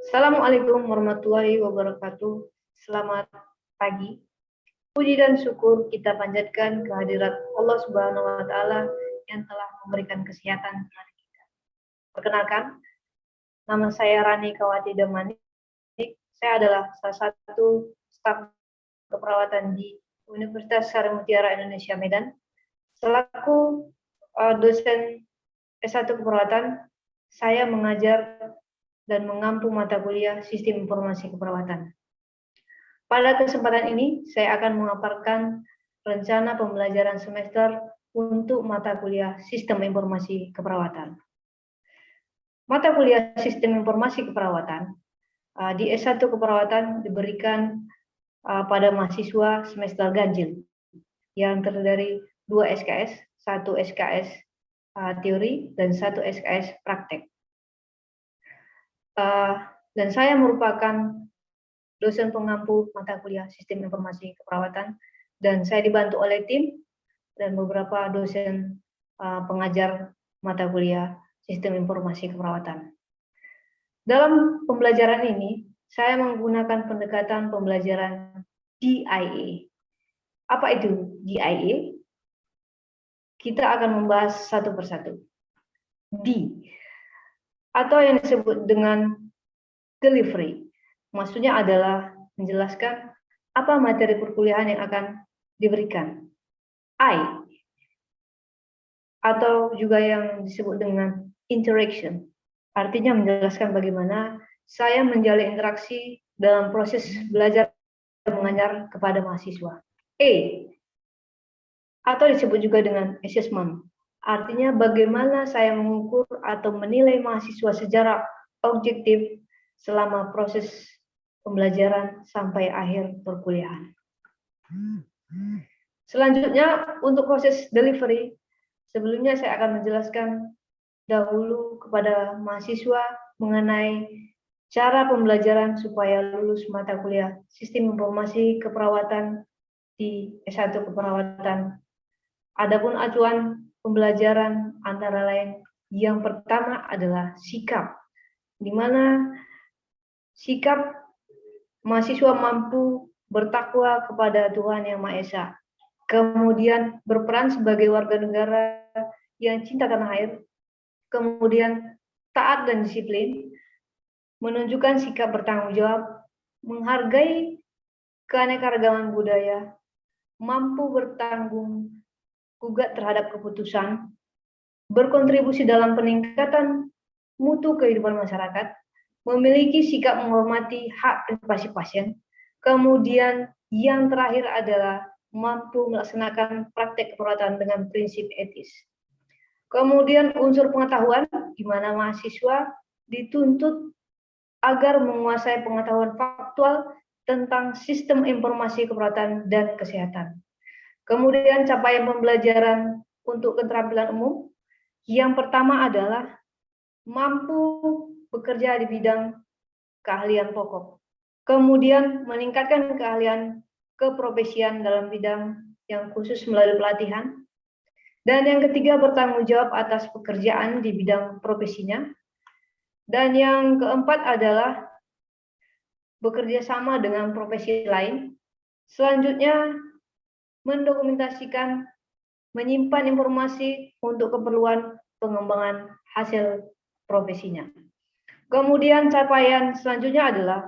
Assalamualaikum warahmatullahi wabarakatuh. Selamat pagi. Puji dan syukur kita panjatkan kehadirat Allah Subhanahu wa taala yang telah memberikan kesehatan kepada kita. Perkenalkan, nama saya Rani Kawati Damanik. Saya adalah salah satu staf keperawatan di Universitas Sari Mutiara Indonesia Medan. Selaku dosen S1 keperawatan, saya mengajar dan mengampu mata kuliah Sistem Informasi Keperawatan. Pada kesempatan ini, saya akan memaparkan rencana pembelajaran semester untuk mata kuliah Sistem Informasi Keperawatan. Mata kuliah Sistem Informasi Keperawatan di S1 Keperawatan diberikan pada mahasiswa semester ganjil yang terdiri 2 SKS, 1 SKS teori, dan 1 SKS praktek. Dan saya merupakan dosen pengampu mata kuliah Sistem Informasi Keperawatan, dan saya dibantu oleh tim dan beberapa dosen pengajar mata kuliah Sistem Informasi Keperawatan. Dalam pembelajaran ini, saya menggunakan pendekatan pembelajaran DIA. Apa itu DIA? Kita akan membahas satu persatu. D, atau yang disebut dengan delivery. Maksudnya adalah menjelaskan apa materi perkuliahan yang akan diberikan. I, atau juga yang disebut dengan interaction. Artinya menjelaskan bagaimana saya menjalin interaksi dalam proses belajar dan mengajar kepada mahasiswa. A, atau disebut juga dengan assessment. Artinya bagaimana saya mengukur atau menilai mahasiswa secara objektif selama proses pembelajaran sampai akhir perkuliahan. Selanjutnya, untuk proses delivery, sebelumnya saya akan menjelaskan dahulu kepada mahasiswa mengenai cara pembelajaran supaya lulus mata kuliah Sistem Informasi Keperawatan di S1 Keperawatan. Adapun acuan pembelajaran antara lain yang pertama adalah sikap, di mana sikap mahasiswa mampu bertakwa kepada Tuhan Yang Maha Esa, kemudian berperan sebagai warga negara yang cinta tanah air, kemudian taat dan disiplin, menunjukkan sikap bertanggung jawab, menghargai keanekaragaman budaya, mampu bertanggung gugat terhadap keputusan, berkontribusi dalam peningkatan mutu kehidupan masyarakat, memiliki sikap menghormati hak privasi pasien, kemudian yang terakhir adalah mampu melaksanakan praktek keperawatan dengan prinsip etis. Kemudian unsur pengetahuan, di mana mahasiswa dituntut agar menguasai pengetahuan faktual tentang sistem informasi keperawatan dan kesehatan. Kemudian capaian pembelajaran untuk keterampilan umum, yang pertama adalah mampu bekerja di bidang keahlian pokok. Kemudian meningkatkan keahlian keprofesian dalam bidang yang khusus melalui pelatihan. Dan yang ketiga, bertanggung jawab atas pekerjaan di bidang profesinya. Dan yang keempat adalah bekerja sama dengan profesi lain. Selanjutnya, mendokumentasikan, menyimpan informasi untuk keperluan pengembangan hasil profesinya. Kemudian capaian selanjutnya adalah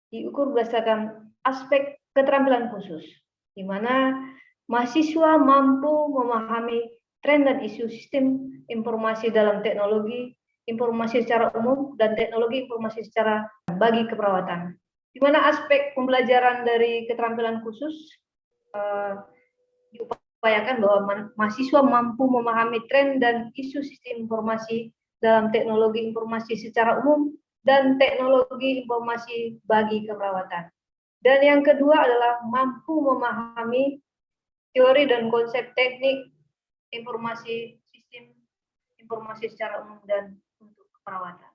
diukur berdasarkan aspek keterampilan khusus, di mana mahasiswa mampu memahami tren dan isu sistem informasi dalam teknologi informasi secara umum dan teknologi informasi secara bagi keperawatan. Di mana aspek pembelajaran dari keterampilan khusus diupayakan bahwa mahasiswa mampu memahami tren dan isu sistem informasi dalam teknologi informasi secara umum dan teknologi informasi bagi keperawatan. Dan yang kedua adalah mampu memahami teori dan konsep teknik informasi sistem informasi secara umum dan untuk keperawatan.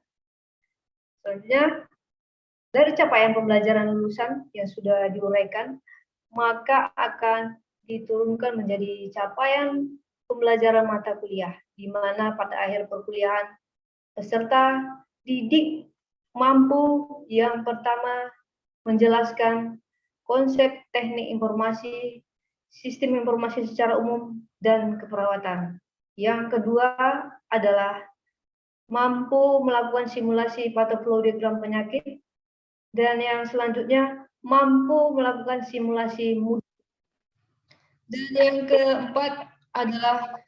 Selanjutnya, dari capaian pembelajaran lulusan yang sudah diuraikan, maka akan diturunkan menjadi capaian pembelajaran mata kuliah, di mana pada akhir perkuliahan peserta didik mampu yang pertama menjelaskan konsep teknik informasi, sistem informasi secara umum, dan keperawatan. Yang kedua adalah mampu melakukan simulasi patoflow diagram penyakit, dan yang selanjutnya mampu melakukan simulasi mudah. Dan yang keempat adalah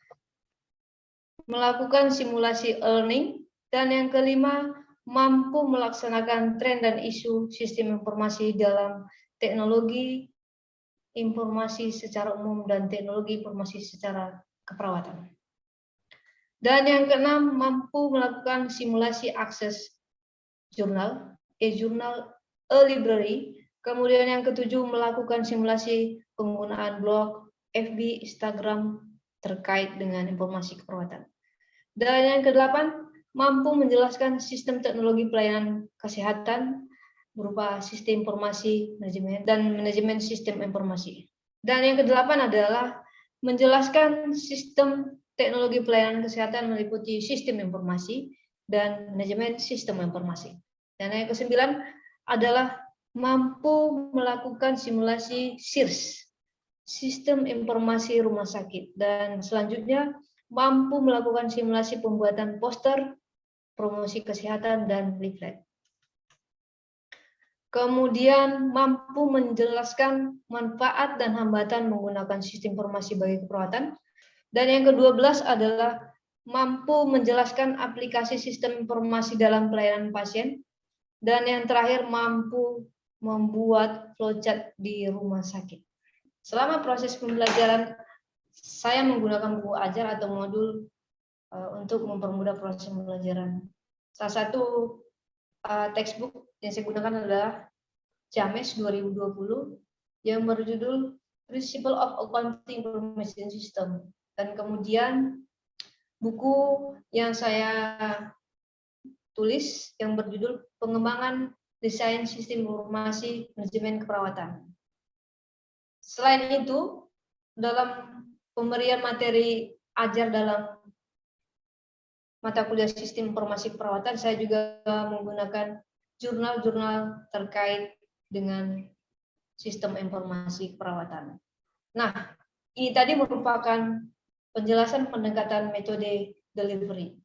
melakukan simulasi learning, dan yang kelima mampu melaksanakan tren dan isu sistem informasi dalam teknologi informasi secara umum dan teknologi informasi secara keperawatan. Dan yang keenam mampu melakukan simulasi akses jurnal, e-jurnal, e-library. Kemudian yang ketujuh melakukan simulasi penggunaan blog, FB, Instagram terkait dengan informasi keperawatan. Dan yang kedelapan, mampu menjelaskan sistem teknologi pelayanan kesehatan berupa sistem informasi manajemen dan manajemen sistem informasi. Dan yang kedelapan adalah menjelaskan sistem teknologi pelayanan kesehatan meliputi sistem informasi dan manajemen sistem informasi. Dan yang kesembilan adalah mampu melakukan simulasi SIRS, sistem informasi rumah sakit. Dan selanjutnya mampu melakukan simulasi pembuatan poster, promosi kesehatan, dan leaflet. Kemudian mampu menjelaskan manfaat dan hambatan menggunakan sistem informasi bagi keperawatan. Dan yang ke-12 adalah mampu menjelaskan aplikasi sistem informasi dalam pelayanan pasien. Dan yang terakhir mampu membuat flowchart di rumah sakit. Selama proses pembelajaran, saya menggunakan buku ajar atau modul untuk mempermudah proses pembelajaran. Salah satu textbook yang saya gunakan adalah JAMES 2020 yang berjudul Principle of Accounting Information System. Dan kemudian buku yang saya tulis yang berjudul Pengembangan Desain Sistem Informasi Manajemen Keperawatan. Selain itu, dalam pemberian materi ajar dalam mata kuliah Sistem Informasi Keperawatan, saya juga menggunakan jurnal-jurnal terkait dengan sistem informasi keperawatan. Nah, ini tadi merupakan penjelasan pendekatan metode delivery.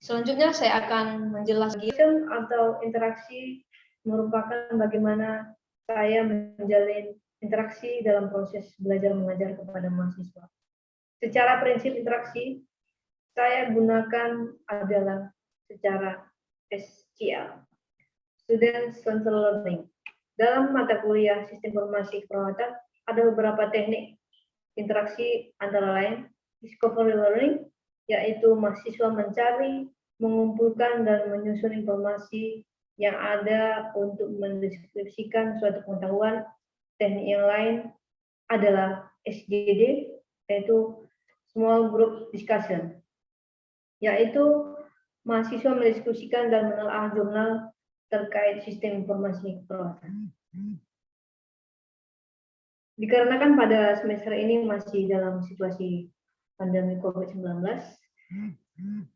Selanjutnya saya akan menjelaskan atau interaksi merupakan bagaimana saya menjalin interaksi dalam proses belajar mengajar kepada mahasiswa. Secara prinsip interaksi, saya gunakan adalah secara SCL, Student Centered Learning. Dalam mata kuliah Sistem Informasi Keperawatan, ada beberapa teknik interaksi antara lain Discovery Learning, yaitu mahasiswa mencari, mengumpulkan, dan menyusun informasi yang ada untuk mendeskripsikan suatu pengetahuan. Teknik yang lain adalah SGD, yaitu Small Group Discussion, yaitu mahasiswa mendiskusikan dan menelaah jurnal terkait sistem informasi keperawatan. Dikarenakan pada semester ini masih dalam situasi pandemi COVID-19,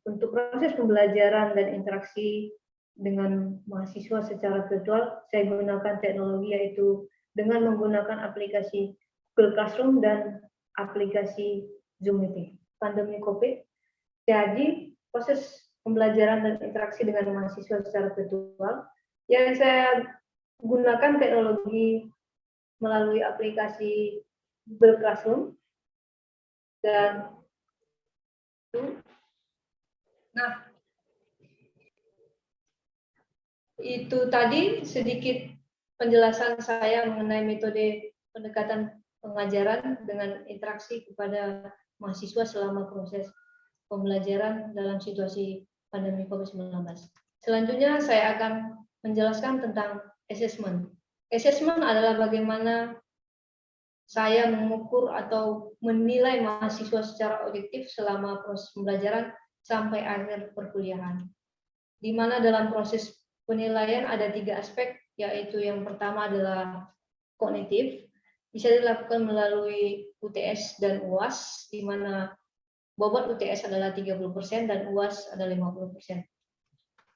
untuk proses pembelajaran dan interaksi dengan mahasiswa secara virtual, saya gunakan teknologi yaitu dengan menggunakan aplikasi Google Classroom dan aplikasi Zoom Meeting. Pandemi COVID, jadi proses pembelajaran dan interaksi dengan mahasiswa secara virtual, yang saya gunakan teknologi melalui aplikasi Google Classroom dan itu tadi sedikit penjelasan saya mengenai metode pendekatan pengajaran dengan interaksi kepada mahasiswa selama proses pembelajaran dalam situasi pandemi COVID-19. Selanjutnya saya akan menjelaskan tentang assessment. Assessment adalah bagaimana saya mengukur atau menilai mahasiswa secara objektif selama proses pembelajaran sampai akhir perkuliahan. Di mana dalam proses penilaian ada 3 aspek, yaitu yang pertama adalah kognitif, bisa dilakukan melalui UTS dan UAS, di mana bobot UTS adalah 30% dan UAS adalah 50%.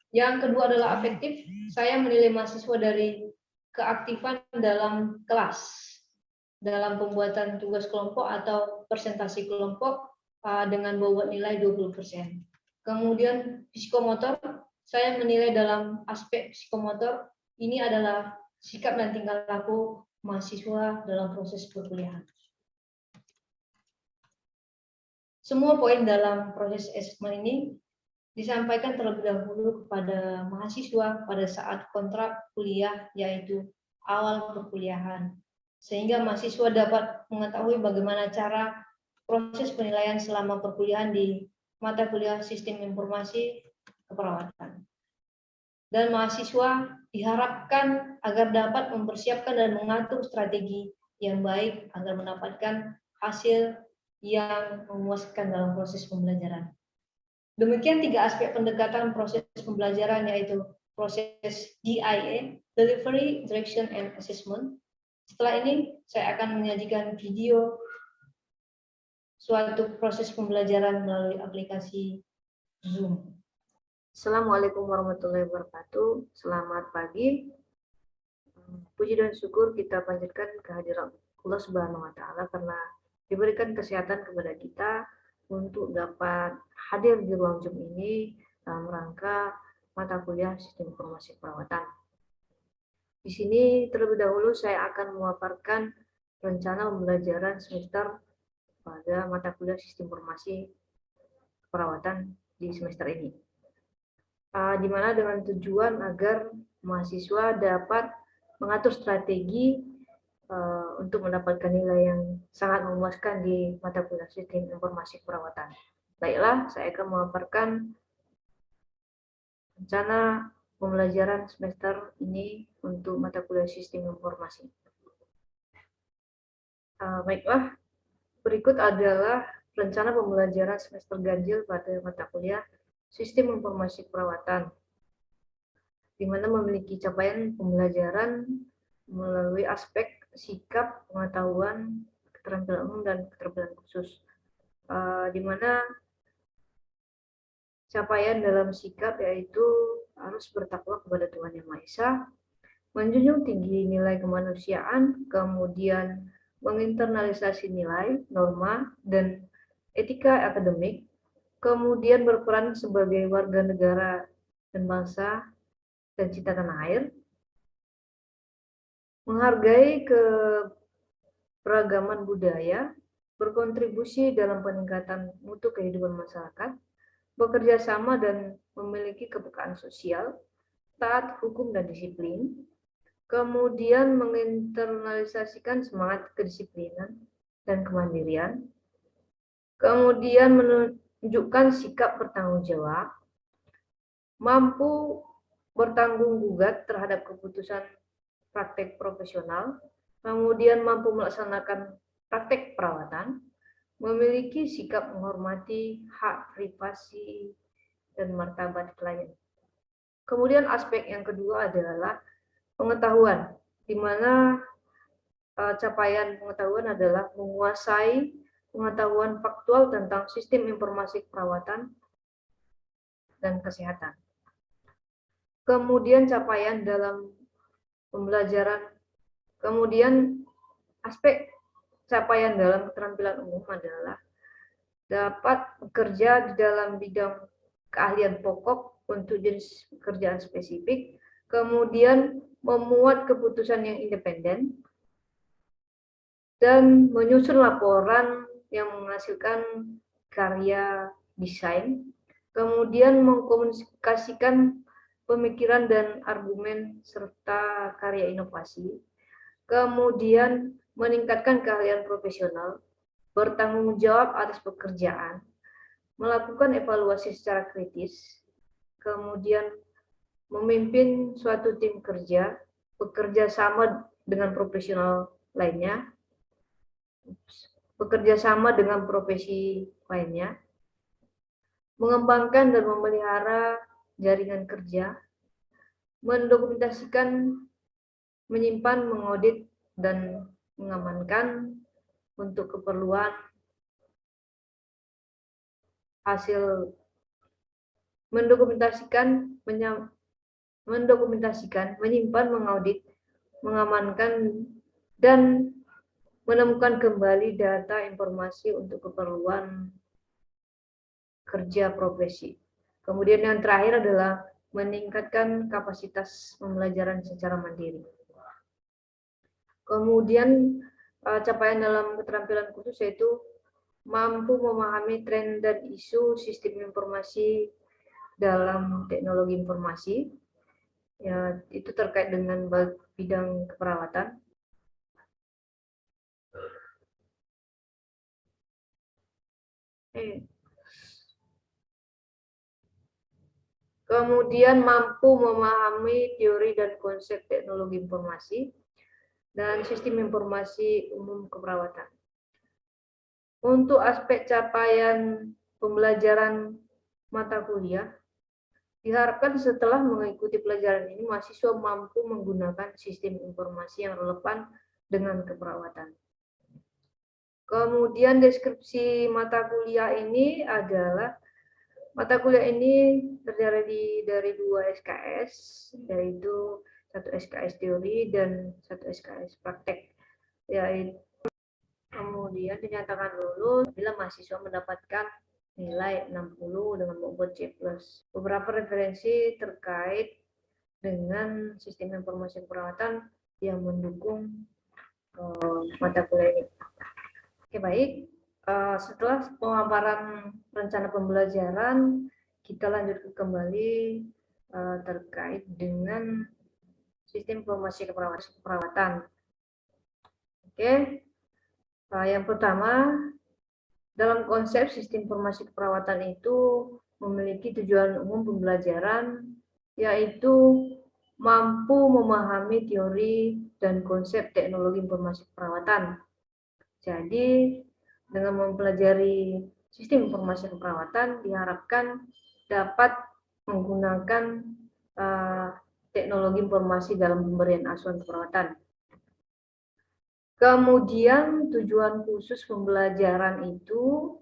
Yang kedua adalah afektif. Saya menilai mahasiswa dari keaktifan dalam kelas, dalam pembuatan tugas kelompok atau presentasi kelompok dengan bobot nilai 20%. Kemudian psikomotor, saya menilai dalam aspek psikomotor, ini adalah sikap dan tingkah laku mahasiswa dalam proses perkuliahan. Semua poin dalam proses asesmen ini disampaikan terlebih dahulu kepada mahasiswa pada saat kontrak kuliah, yaitu awal perkuliahan, sehingga mahasiswa dapat mengetahui bagaimana cara proses penilaian selama perkuliahan di mata kuliah Sistem Informasi Keperawatan. Dan mahasiswa diharapkan agar dapat mempersiapkan dan mengatur strategi yang baik agar mendapatkan hasil yang memuaskan dalam proses pembelajaran. Demikian 3 aspek pendekatan proses pembelajaran, yaitu proses DIA, Delivery, Direction, and Assessment. Setelah ini, saya akan menyajikan video suatu proses pembelajaran melalui aplikasi Zoom. Assalamualaikum warahmatullahi wabarakatuh. Selamat pagi. Puji dan syukur kita panjatkan kehadiran Allah Subhanahu wa Ta'ala karena diberikan kesehatan kepada kita untuk dapat hadir di ruang Zoom ini dalam rangka mata kuliah Sistem Informasi Keperawatan. Di sini terlebih dahulu saya akan memaparkan rencana pembelajaran semester pada mata kuliah Sistem Informasi Keperawatan di semester ini. Di mana dengan tujuan agar mahasiswa dapat mengatur strategi untuk mendapatkan nilai yang sangat memuaskan di mata kuliah Sistem Informasi Keperawatan. Baiklah, saya akan memaparkan rencana pembelajaran semester ini untuk mata kuliah Sistem Informasi. Baiklah, berikut adalah rencana pembelajaran semester ganjil pada mata kuliah Sistem Informasi Keperawatan, di mana memiliki capaian pembelajaran melalui aspek sikap, pengetahuan, keterampilan umum, dan keterampilan khusus. Di mana capaian dalam sikap yaitu harus bertakwa kepada Tuhan Yang Maha Esa, menjunjung tinggi nilai kemanusiaan, kemudian menginternalisasi nilai, norma, dan etika akademik, kemudian berperan sebagai warga negara dan bangsa dan cinta tanah air, menghargai keberagaman budaya, berkontribusi dalam peningkatan mutu kehidupan masyarakat, bekerja sama dan memiliki kepekaan sosial, taat hukum dan disiplin, kemudian menginternalisasikan semangat kedisiplinan dan kemandirian, kemudian menunjukkan sikap bertanggung jawab, mampu bertanggung gugat terhadap keputusan praktek profesional, kemudian mampu melaksanakan praktek perawatan, memiliki sikap menghormati hak privasi dan martabat klien. Kemudian aspek yang kedua adalah pengetahuan, di mana capaian pengetahuan adalah menguasai pengetahuan faktual tentang sistem informasi perawatan dan kesehatan. Kemudian capaian dalam pembelajaran, kemudian aspek capaian dalam keterampilan umum adalah dapat bekerja di dalam bidang keahlian pokok untuk jenis pekerjaan spesifik, kemudian memuat keputusan yang independen, dan menyusun laporan yang menghasilkan karya desain, kemudian mengkomunikasikan pemikiran dan argumen serta karya inovasi, kemudian meningkatkan keahlian profesional, bertanggung jawab atas pekerjaan, melakukan evaluasi secara kritis, kemudian memimpin suatu tim kerja, bekerja sama dengan profesional lainnya, bekerja sama dengan profesi lainnya, mengembangkan dan memelihara jaringan kerja, mendokumentasikan, menyimpan, mengaudit, dan mengamankan untuk keperluan hasil mendokumentasikan, menyimpan, mengaudit, mengamankan, dan menemukan kembali data informasi untuk keperluan kerja profesi. Kemudian yang terakhir adalah meningkatkan kapasitas pembelajaran secara mandiri. Kemudian capaian dalam keterampilan khusus yaitu mampu memahami tren dan isu sistem informasi dalam teknologi informasi. Ya, itu terkait dengan bidang keperawatan. Kemudian mampu memahami teori dan konsep teknologi informasi dan sistem informasi umum keperawatan. Untuk aspek capaian pembelajaran mata kuliah, diharapkan setelah mengikuti pelajaran ini, mahasiswa mampu menggunakan sistem informasi yang relevan dengan keperawatan. Kemudian deskripsi mata kuliah ini adalah mata kuliah ini terdiri dari 2 SKS, yaitu 1 SKS teori dan 1 SKS praktek. Yaitu kemudian dinyatakan lulus bila mahasiswa mendapatkan nilai 60 dengan bobot C+. Beberapa referensi terkait dengan sistem informasi perawatan yang mendukung mata kuliah ini. Oke, baik. Setelah pemaparan rencana pembelajaran, kita lanjutkan kembali terkait dengan sistem informasi keperawatan. Oke, yang pertama, dalam konsep sistem informasi keperawatan itu memiliki tujuan umum pembelajaran, yaitu mampu memahami teori dan konsep teknologi informasi keperawatan. Jadi, dengan mempelajari sistem informasi keperawatan diharapkan dapat menggunakan teknologi informasi dalam pemberian asuhan keperawatan. Kemudian tujuan khusus pembelajaran itu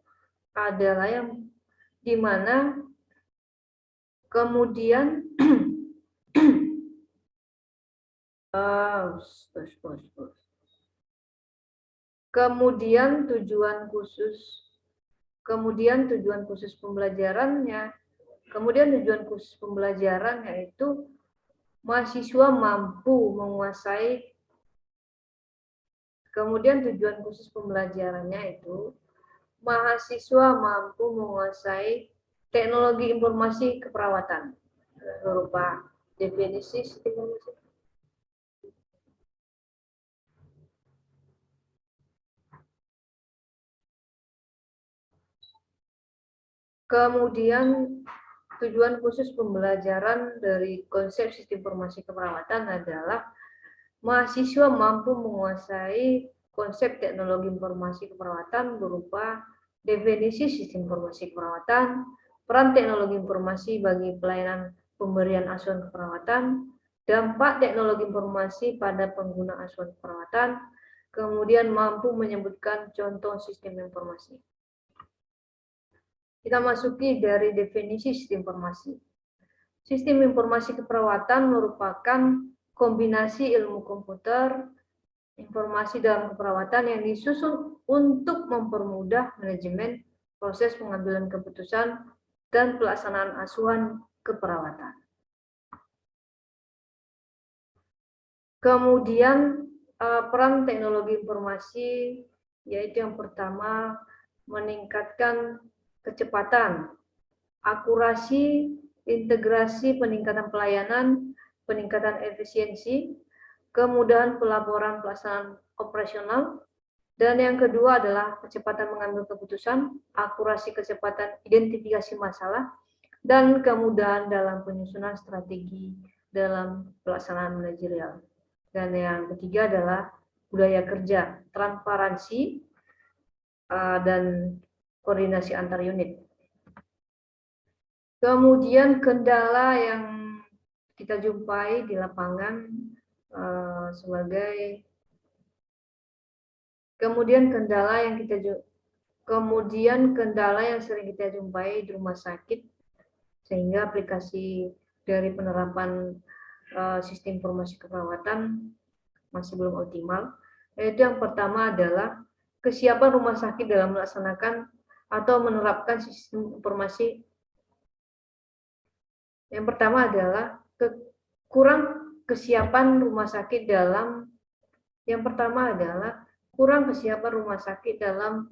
adalah yang dimana kemudian Kemudian tujuan khusus pembelajaran yaitu mahasiswa mampu menguasai. Kemudian tujuan khusus pembelajarannya itu mahasiswa mampu menguasai teknologi informasi keperawatan berupa definisi sistem informasi. Kemudian tujuan khusus pembelajaran dari konsep sistem informasi keperawatan adalah mahasiswa mampu menguasai konsep teknologi informasi keperawatan berupa definisi sistem informasi keperawatan, peran teknologi informasi bagi pelayanan pemberian asuhan keperawatan, dampak teknologi informasi pada pengguna asuhan keperawatan, kemudian mampu menyebutkan contoh sistem informasi. Kita masuki dari definisi sistem informasi. Sistem informasi keperawatan merupakan kombinasi ilmu komputer, informasi dalam keperawatan yang disusun untuk mempermudah manajemen proses pengambilan keputusan dan pelaksanaan asuhan keperawatan. Kemudian peran teknologi informasi yaitu yang pertama meningkatkan kecepatan, akurasi, integrasi, peningkatan pelayanan, peningkatan efisiensi, kemudahan pelaporan pelaksanaan operasional, dan yang kedua adalah kecepatan mengambil keputusan, akurasi kecepatan identifikasi masalah, dan kemudahan dalam penyusunan strategi dalam pelaksanaan manajerial. Dan yang ketiga adalah budaya kerja, transparansi, dan koordinasi antar unit. Kemudian kendala yang kita jumpai di lapangan kemudian kendala yang sering kita jumpai di rumah sakit sehingga aplikasi dari penerapan sistem informasi keperawatan masih belum optimal. Yaitu yang pertama adalah kesiapan rumah sakit dalam melaksanakan atau menerapkan sistem informasi. Yang pertama adalah kurang kesiapan rumah sakit dalam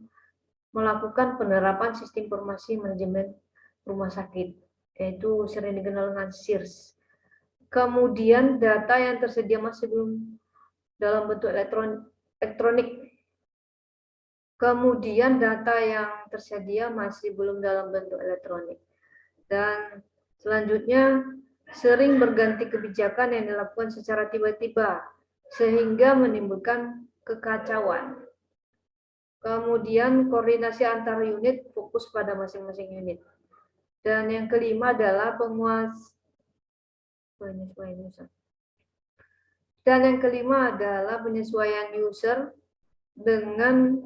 melakukan penerapan sistem informasi manajemen rumah sakit, yaitu sering dikenal dengan SIRS. Kemudian data yang tersedia masih belum dalam bentuk elektronik. Kemudian data yang tersedia masih belum dalam bentuk elektronik. Dan selanjutnya, sering berganti kebijakan yang dilakukan secara tiba-tiba, sehingga menimbulkan kekacauan. Kemudian koordinasi antar unit fokus pada masing-masing unit. Dan yang kelima adalah penyesuaian user dengan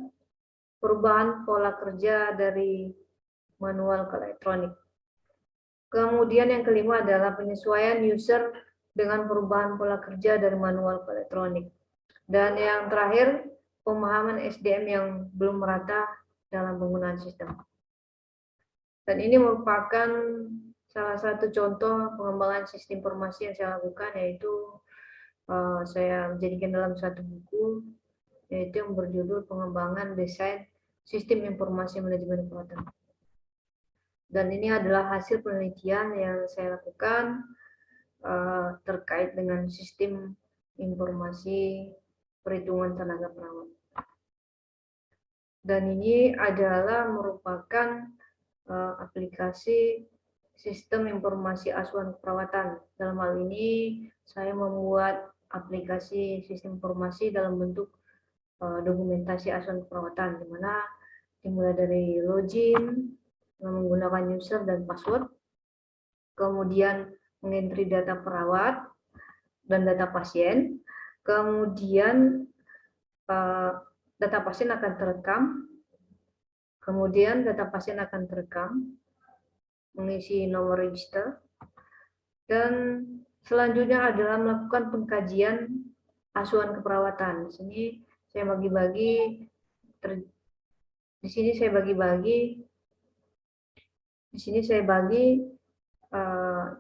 perubahan pola kerja dari manual ke elektronik. Kemudian yang kelima adalah penyesuaian user dengan perubahan pola kerja dari manual ke elektronik. Dan yang terakhir, pemahaman SDM yang belum merata dalam penggunaan sistem. Dan ini merupakan salah satu contoh pengembangan sistem informasi yang saya lakukan, yaitu saya menjadikan dalam satu buku, yaitu yang berjudul Pengembangan Desain Sistem Informasi Manajemen Keperawatan. Dan ini adalah hasil penelitian yang saya lakukan terkait dengan sistem informasi perhitungan tenaga perawat. Dan ini adalah merupakan aplikasi sistem informasi asuhan keperawatan. Dalam hal ini, saya membuat aplikasi sistem informasi dalam bentuk dokumentasi asuhan keperawatan, di mana dimulai dari login, menggunakan user dan password, kemudian mengentri data perawat dan data pasien, kemudian data pasien akan terekam, mengisi nomor register, dan selanjutnya adalah melakukan pengkajian asuhan keperawatan. Di sini saya bagi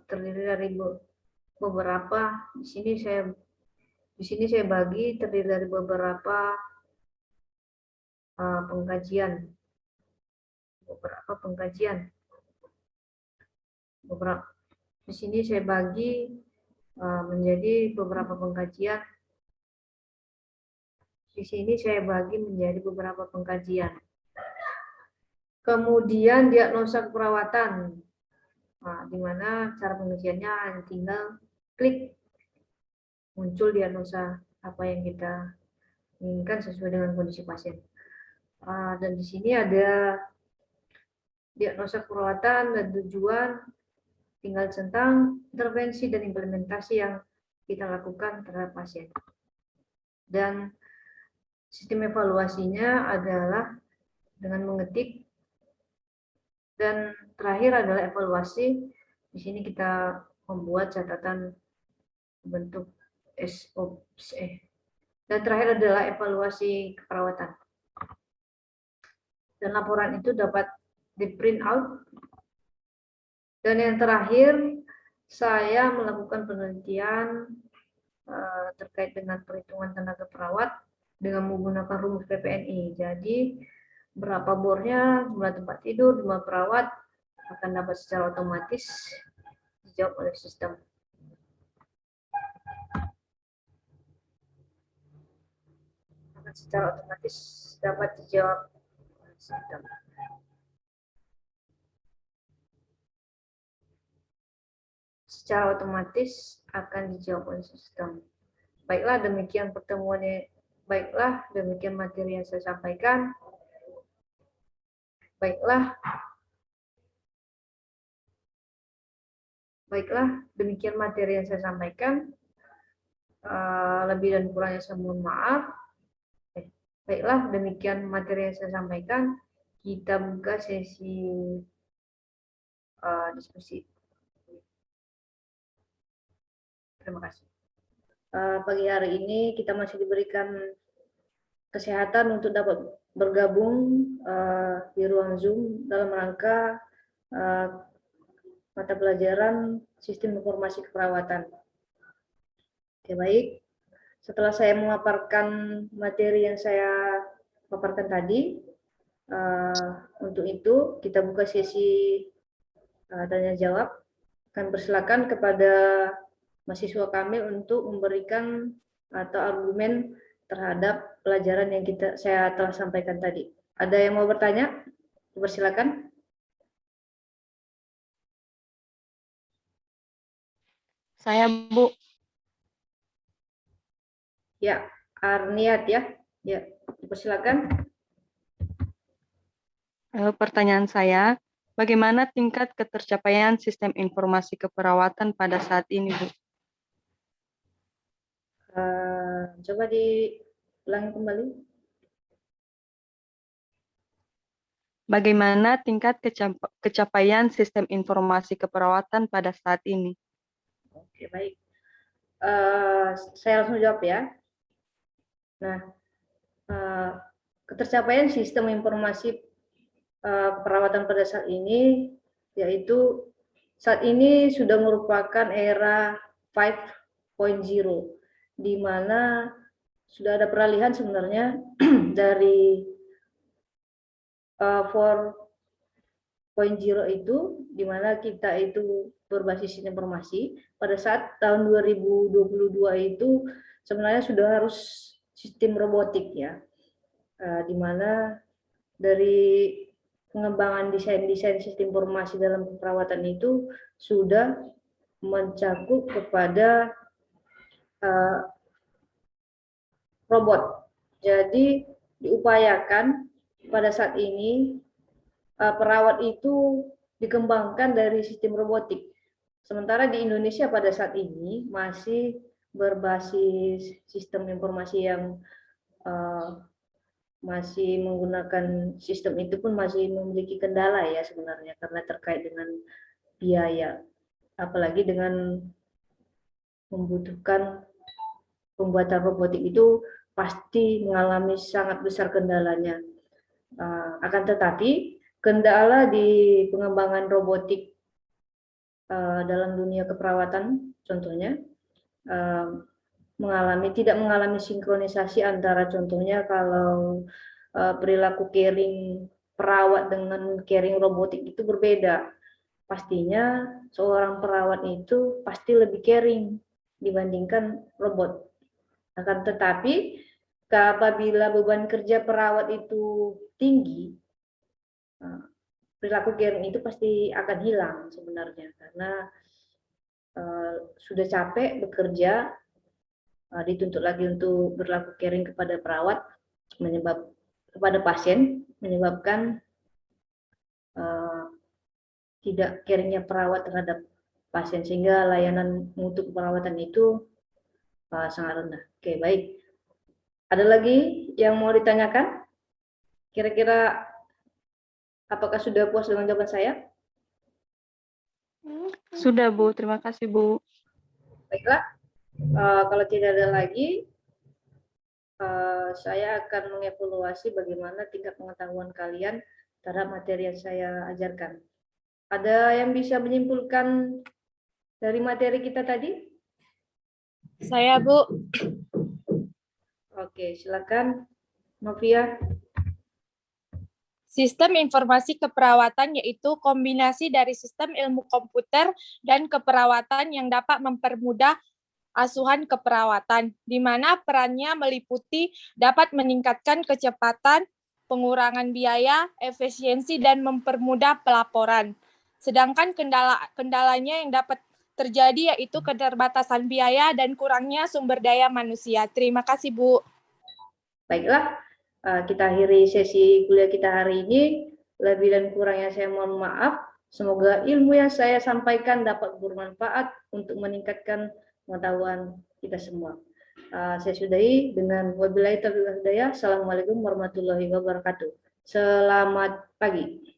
terdiri dari beberapa. Di sini saya bagi terdiri dari beberapa pengkajian. Di sini saya bagi menjadi beberapa pengkajian. Kemudian diagnosa keperawatan, di mana cara pengerjaannya tinggal klik, muncul diagnosa apa yang kita inginkan sesuai dengan kondisi pasien. Dan di sini ada diagnosa keperawatan dan tujuan, tinggal centang intervensi dan implementasi yang kita lakukan terhadap pasien. Dan sistem evaluasinya adalah dengan mengetik, dan terakhir adalah evaluasi. Di sini kita membuat catatan bentuk SOP. Dan terakhir adalah evaluasi keperawatan. Dan laporan itu dapat di print out. Dan yang terakhir, saya melakukan penelitian terkait dengan perhitungan tenaga perawat dengan menggunakan rumus PPNI. Jadi, berapa bornya, jumlah tempat tidur, jumlah perawat akan dapat secara otomatis dijawab oleh sistem. Secara otomatis dapat dijawab oleh sistem. Secara otomatis akan dijawab oleh sistem. Baiklah, demikian pertemuannya. Baiklah, demikian materi yang saya sampaikan. Baiklah, demikian materi yang saya sampaikan. Lebih dan kurangnya saya mohon maaf. Baiklah, demikian materi yang saya sampaikan. Kita buka sesi diskusi. terima kasih. Pagi hari ini kita masih diberikan kesehatan untuk dapat bergabung di ruang Zoom dalam rangka mata pelajaran Sistem Informasi Keperawatan. Oke, baik. Setelah saya memaparkan materi yang saya paparkan tadi, untuk itu kita buka sesi tanya jawab. Kami persilakan kepada mahasiswa kami untuk memberikan atau argumen terhadap pelajaran yang saya telah sampaikan tadi. Ada yang mau bertanya? Persilakan. Saya, Bu. Ya, Arniat ya. Ya, persilakan. Pertanyaan saya, bagaimana tingkat ketercapaian sistem informasi keperawatan pada saat ini, Bu? Coba diulangi kembali. Bagaimana tingkat kecapaian sistem informasi keperawatan pada saat ini? Oke, baik. Saya langsung jawab ya. Nah, ketercapaian sistem informasi keperawatan pada saat ini, yaitu saat ini sudah merupakan era 5.0, di mana sudah ada peralihan sebenarnya dari 4.0 itu, di mana kita itu berbasis informasi. Pada saat tahun 2022 itu sebenarnya sudah harus sistem robotik ya, di mana dari pengembangan desain sistem informasi dalam keperawatan itu sudah mencakup kepada robot. Jadi diupayakan pada saat ini perawat itu dikembangkan dari sistem robotik. Sementara di Indonesia pada saat ini masih berbasis sistem informasi yang masih menggunakan sistem itu pun masih memiliki kendala ya sebenarnya, karena terkait dengan biaya, apalagi dengan membutuhkan pembuatan robotik itu pasti mengalami sangat besar kendalanya. Akan tetapi kendala di pengembangan robotik dalam dunia keperawatan contohnya tidak mengalami sinkronisasi antara, contohnya kalau perilaku caring perawat dengan caring robotik itu berbeda. Pastinya seorang perawat itu pasti lebih caring dibandingkan robot. Akan tetapi apabila beban kerja perawat itu tinggi, perilaku caring itu pasti akan hilang sebenarnya, karena sudah capek bekerja, dituntut lagi untuk berlaku caring kepada perawat, kepada pasien, menyebabkan tidak caringnya perawat terhadap pasien, sehingga layanan mutu keperawatan itu sangat rendah. Oke, baik. Ada lagi yang mau ditanyakan? Kira-kira apakah sudah puas dengan jawaban saya? Sudah, Bu. Terima kasih, Bu. Baiklah. Kalau tidak ada lagi, saya akan mengevaluasi bagaimana tingkat pengetahuan kalian terhadap materi yang saya ajarkan. Ada yang bisa menyimpulkan dari materi kita tadi? Saya, Bu. Oke, silakan, Novia. Sistem informasi keperawatan yaitu kombinasi dari sistem ilmu komputer dan keperawatan yang dapat mempermudah asuhan keperawatan, di mana perannya meliputi dapat meningkatkan kecepatan, pengurangan biaya, efisiensi, dan mempermudah pelaporan. Sedangkan kendalanya yang dapat terjadi yaitu keterbatasan biaya dan kurangnya sumber daya manusia. Terima kasih, Bu. Baiklah, kita akhiri sesi kuliah kita hari ini. Lebih dan kurangnya saya mohon maaf. Semoga ilmu yang saya sampaikan dapat bermanfaat untuk meningkatkan pengetahuan kita semua. Saya sudahi dengan wabillahi taufiq wal hidayah. Assalamualaikum warahmatullahi wabarakatuh. Selamat pagi.